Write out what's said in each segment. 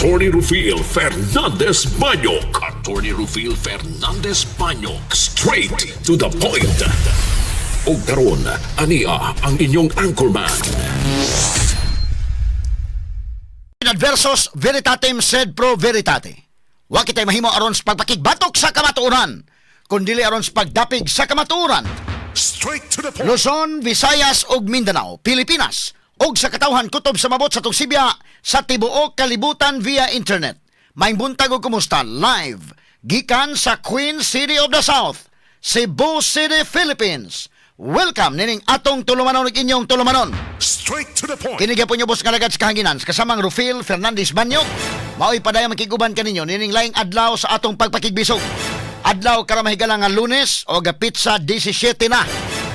Attorney Rufil Fernandez Banyok. Attorney Rufil Fernandez Banyok. Straight to the point. O karon, ania ang inyong anchorman. Adversus veritatem sed pro veritate. Wa kitay mahimo aron sa pagpakigbatok sa kamatuoran, kundi aron sa pagdapig sa kamatuoran. Straight to the point. Luzon, Visayas ug Mindanao, Pilipinas, ug sa katawhan kutob sa mabot sa tugsibya sa tibuok kalibutan via internet. Maayong buntag ug kumusta live gikan sa Queen City of the South, Cebu City, Philippines. Welcome nining atong tulumanon ug inyong tulumanon. Straight to the point. Kini gyapon nyo boss kalagad sa kahanginan kasamang Rufil Fernandez Banyok. Mao'y padayang makiguban kaninyo nining laing adlaw sa atong pagpakigbisog. Adlaw karon mahigala nga Lunes o gapit sa 17 na.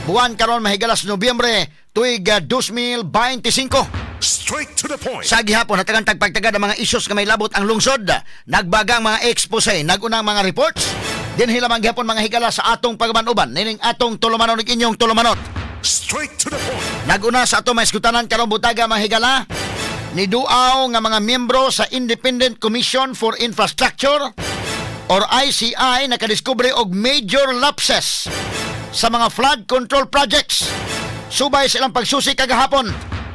Buwan karon mahigala sa Nobyembre tuig 2025. Straight to the point. Sa gihapon hatagan tagpagtagad ang mga issues nga may labot ang lungsod. Nagbagang mga expose, nagunang mga reports. Din hilamang gihapon mga higala sa atong pagmanuban nining atong tulumanon ug inyong tulumanon. Straight to the point. Naguna sa atong maiskutanan karon butaga mga higala ni duaw nga mga miyembro sa Independent Commission for Infrastructure or ICI nakadiskubre og major lapses sa mga flood control projects. Subay silang pagsusi kagahapon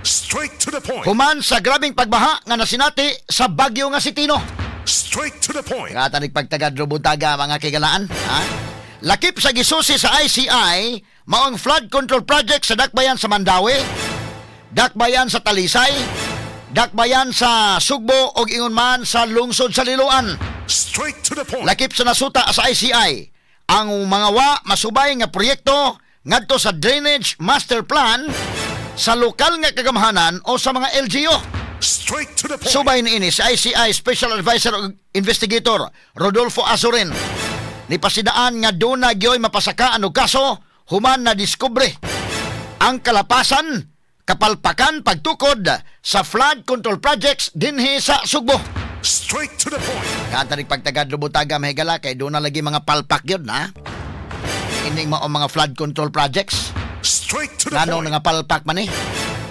Straight to the point. human sa grabing pagbaha nga nasinati sa bagyo nga si Tino. Straight to the point. Nga tanig pagtagad butaga mga kigalaan, ha? Lakip sa gisusi sa ICI maong flood control project sa Dakbayan sa Mandawi, Dakbayan sa Talisay, Dakbayan sa Sugbo ug ingon man sa lungsod sa Liloan. Straight to the point. Lakip sa nasuta sa ICI ang mga masubay nga proyekto ngadto sa drainage master plan sa lokal nga kagamahanan o sa mga LGU. Straight to the point. Subay niini si ICI Special Advisor ug Investigator Rodolfo Azurin ni pasidaan nga doon na gyoy mapasakaan og kaso human na diskubre ang kalapasan, kapalpakan, pagtukod sa flood control projects dinhi sa Sugbo. Straight to the point. Katanig pagtagad lubutaga mahigala kay doon na lagi mga palpak yun na ining mga flood control projects. Straight to the Nanong point. nga palpak man eh.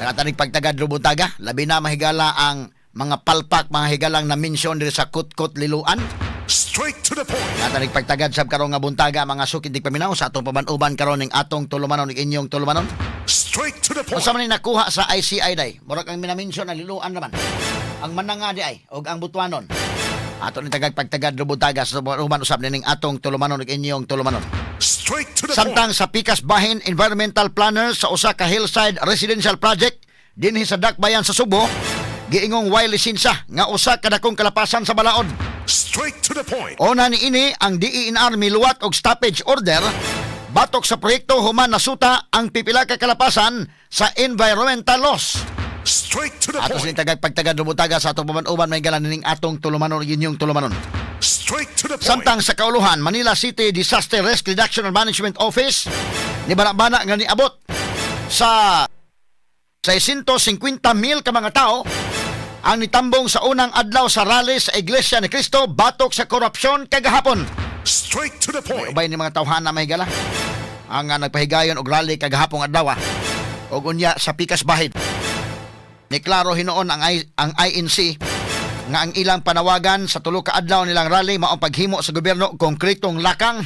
Nakatanig pagtagad lubutaga labi na mahigala ang mga palpak mga higalang na mention diri sa Kutkot Liluan. Straight to the point. Natanig pagtagad sab karon nga buntaga mga sukid dig paminaw sa atong pamanuban karon ning atong tulumanon ning inyong tulumanon. Straight to the point. Unsa man ni nakuha sa ICI day? Murag ang minamention na Liluan naman. Ang mananga di ay og ang Butuanon. Ato ni tagag pagtagad lubutaga sa pamanuban usab ning atong tulumanon ning inyong tulumanon. Straight to the Samtang point. sa Pikas Bahin Environmental Planner sa usa ka hillside residential project dinhi sa Dakbayan sa Subo, giingong way lisensya nga usa ka dakong kalapasan sa balaod. Straight to the point. Una ni ini ang DENR miluwat og stoppage order batok sa proyekto human nasuta ang pipila ka kalapasan sa environmental laws. Straight to the Ato point. sining tagag pagtagad lumutaga sa atong pamanuban may galan ning atong tulumanon inyong tulumanon. Straight to the point. Samtang sa kauluhan Manila City Disaster Risk Reduction and Management Office ni bana-bana nga niabot sa 650,000 ka mga tao ang nitambong sa unang adlaw sa rally sa Iglesia ni Cristo batok sa korupsyon kagahapon. Straight to the point. Ubay ni mga tawhan na may gala ang nagpahigayon og rally kagahapong adlaw og unya sa Pikas Bahid. Ni klaro hinuon ang INC nga ang ilang panawagan sa tulo ka adlaw nilang rally mao paghimo sa gobyerno og konkretong lakang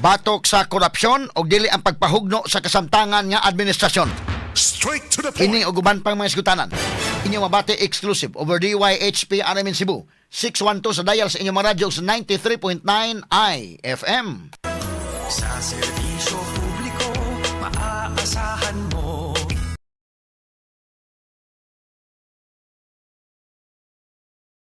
batok sa korupsyon og dili ang pagpahugno sa kasamtangan nga administrasyon. Straight to the point. Kini og uban pang mga iskutanan. Inyong mabati exclusive over DYHP RMN Cebu 612 sa dial sa inyong mga radyo sa 93.9 IFM. Sa